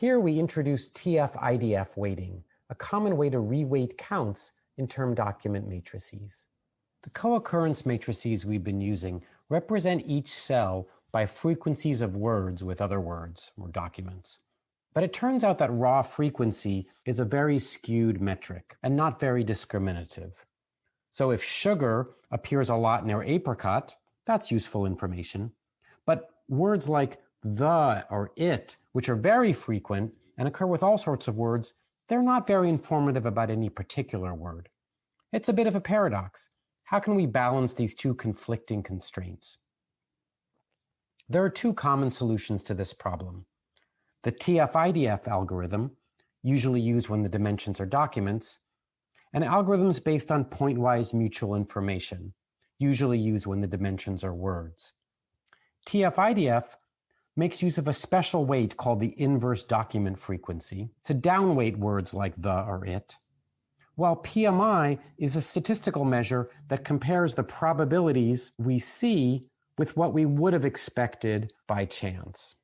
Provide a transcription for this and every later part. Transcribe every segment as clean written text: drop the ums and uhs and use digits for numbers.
Here we introduce TF IDF weighting, a common way to reweight counts in term document matrices. The co-occurrence matrices we've been using represent each cell by frequencies of words with other words or documents. But it turns out that raw frequency is a very skewed metric and not very discriminative. So if sugar appears a lot near apricot, that's useful information. But words like the or it, which are very frequent and occur with all sorts of words, they're not very informative about any particular word. It's a bit of a paradox. How can we balance these two conflicting constraints? There are two common solutions to this problem. The TF IDF algorithm, usually used when the dimensions are documents, and algorithms based on pointwise mutual information, usually used when the dimensions are words. TF IDF makes use of a special weight called the inverse document frequency to downweight words like the or it, while PMI is a statistical measure that compares the probabilities we see with what we would have expected by chance.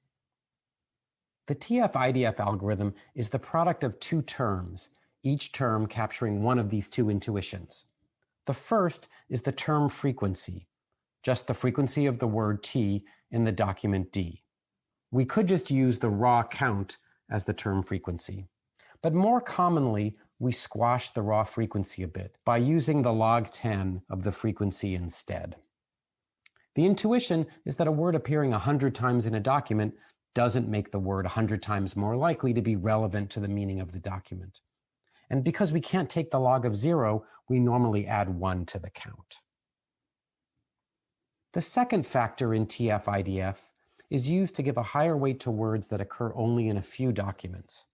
The TF IDF algorithm is the product of two terms, each term capturing one of these two intuitions. The first is the term frequency, just the frequency of the word T in the document D. We could just use the raw count as the term frequency. But more commonly, we squash the raw frequency a bit by using the log 10 of the frequency instead. The intuition is that a word appearing 100 times in a document doesn't make the word 100 times more likely to be relevant to the meaning of the document. And because we can't take the log of 0, we normally add 1 to the count. The second factor in TF IDF is used to give a higher weight to words that occur only in a few documents.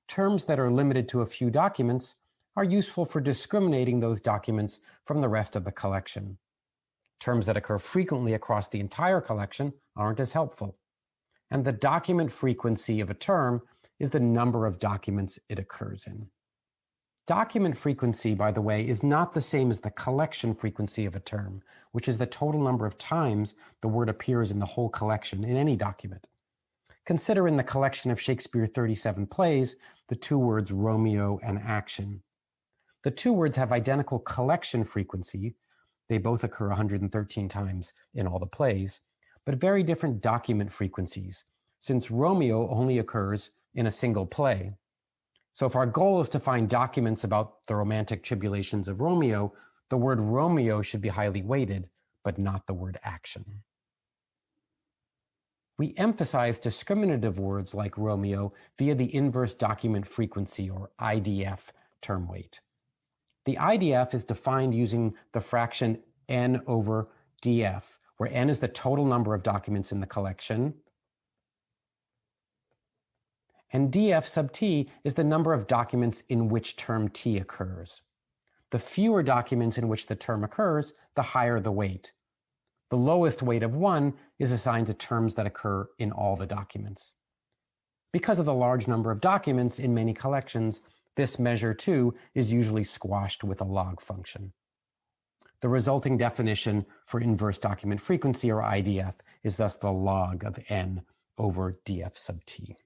Terms that are limited to a few documents are useful for discriminating those documents from the rest of the collection. Terms that occur frequently across the entire collection aren't as helpful. And the document frequency of a term is the number of documents it occurs in. Document frequency, by the way, is not the same as the collection frequency of a term, which is the total number of times the word appears in the whole collection in any document. Consider in the collection of Shakespeare 37 plays the two words Romeo and action. The two words have identical collection frequency. They both occur 113 times in all the plays, but very different document frequencies, since Romeo only occurs in a single play. So if our goal is to find documents about the romantic tribulations of Romeo, the word Romeo should be highly weighted, but not the word action. We emphasize discriminative words like Romeo via the inverse document frequency, or IDF, term weight. The IDF is defined using the fraction n over df, where n is the total number of documents in the collection, and df sub t is the number of documents in which term t occurs. The fewer documents in which the term occurs, the higher the weight. The lowest weight of 1 is assigned to terms that occur in all the documents. Because of the large number of documents in many collections, this measure too is usually squashed with a log function. The resulting definition for inverse document frequency, or IDF, is thus the log of n over df sub t.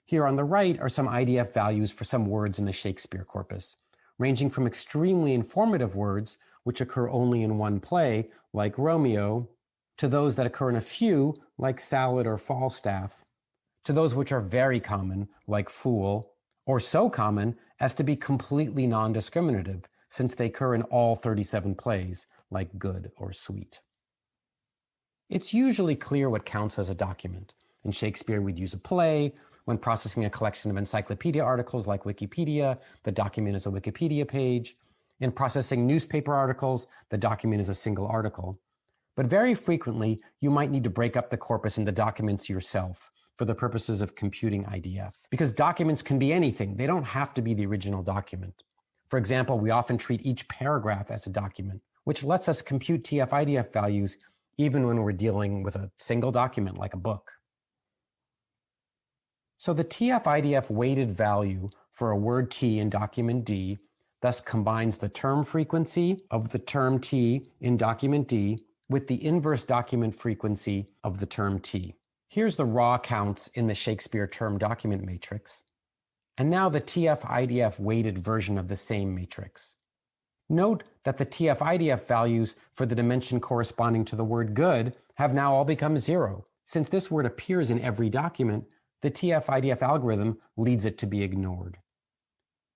Here on the right are some IDF values for some words in the Shakespeare corpus, ranging from extremely informative words, which occur only in one play, like Romeo, to those that occur in a few, like salad or Falstaff, to those which are very common, like fool, or so common as to be completely non-discriminative, since they occur in all 37 plays, like good or sweet. It's usually clear what counts as a document. In Shakespeare, we'd use a play. When processing a collection of encyclopedia articles like Wikipedia, the document is a Wikipedia page. In processing newspaper articles, the document is a single article. But very frequently, you might need to break up the corpus into documents yourself for the purposes of computing IDF. Because documents can be anything. They don't have to be the original document. For example, we often treat each paragraph as a document, which lets us compute TF IDF values even when we're dealing with a single document like a book. So the TF IDF weighted value for a word T in document D thus combines the term frequency of the term T in document D with the inverse document frequency of the term T. Here's the raw counts in the Shakespeare term document matrix, and now the TF IDF weighted version of the same matrix. Note that the TF IDF values for the dimension corresponding to the word good have now all become 0. Since this word appears in every document, the TF IDF algorithm leads it to be ignored.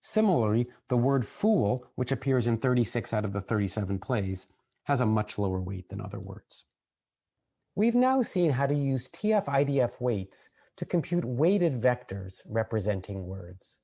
Similarly, the word fool, which appears in 36 out of the 37 plays, has a much lower weight than other words. We've now seen how to use TF IDF weights to compute weighted vectors representing words.